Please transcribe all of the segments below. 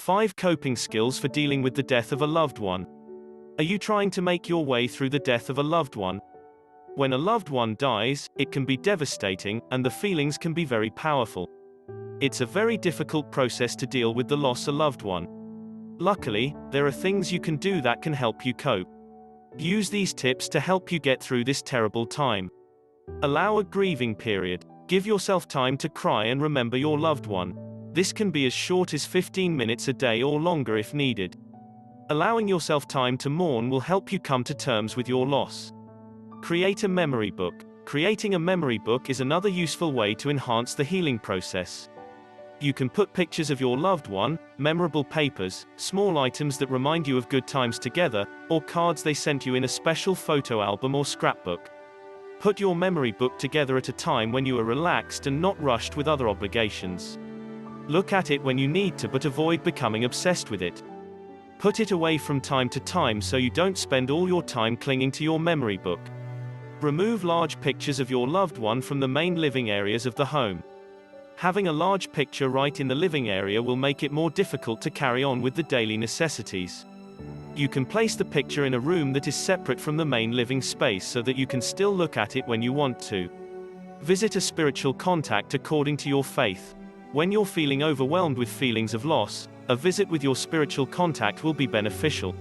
5 coping skills for dealing with the death of a loved one. Are you trying to make your way through the death of a loved one? When a loved one dies, it can be devastating, and the feelings can be very powerful. It's a very difficult process to deal with the loss of a loved one. Luckily, there are things you can do that can help you cope. Use these tips to help you get through this terrible time. Allow a grieving period. Give yourself time to cry and remember your loved one. This can be as short as 15 minutes a day or longer if needed. Allowing yourself time to mourn will help you come to terms with your loss. Create a memory book. Creating a memory book is another useful way to enhance the healing process. You can put pictures of your loved one, memorable papers, small items that remind you of good times together, or cards they sent you in a special photo album or scrapbook. Put your memory book together at a time when you are relaxed and not rushed with other obligations. Look at it when you need to, but avoid becoming obsessed with it. Put it away from time to time so you don't spend all your time clinging to your memory book. Remove large pictures of your loved one from the main living areas of the home. Having a large picture right in the living area will make it more difficult to carry on with the daily necessities. You can place the picture in a room that is separate from the main living space so that you can still look at it when you want to. Visit a spiritual contact according to your faith. When you're feeling overwhelmed with feelings of loss, a visit with your spiritual contact will be beneficial.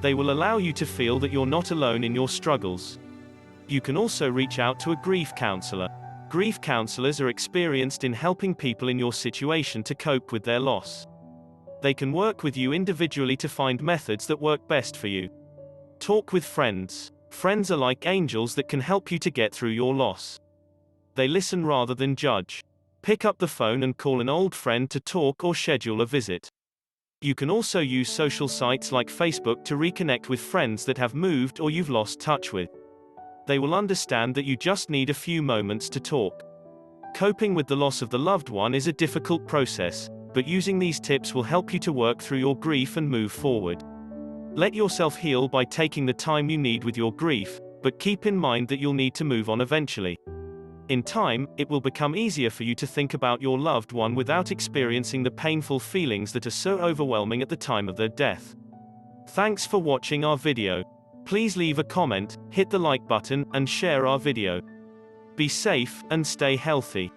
They will allow you to feel that you're not alone in your struggles. You can also reach out to a grief counselor. Grief counselors are experienced in helping people in your situation to cope with their loss. They can work with you individually to find methods that work best for you. Talk with friends. Friends are like angels that can help you to get through your loss. They listen rather than judge. Pick up the phone and call an old friend to talk or schedule a visit. You can also use social sites like Facebook to reconnect with friends that have moved or you've lost touch with. They will understand that you just need a few moments to talk. Coping with the loss of the loved one is a difficult process, but using these tips will help you to work through your grief and move forward. Let yourself heal by taking the time you need with your grief, but keep in mind that you'll need to move on eventually. In time, it will become easier for you to think about your loved one without experiencing the painful feelings that are so overwhelming at the time of their death. Thanks for watching our video. Please leave a comment, hit the like button, and share our video. Be safe, and stay healthy.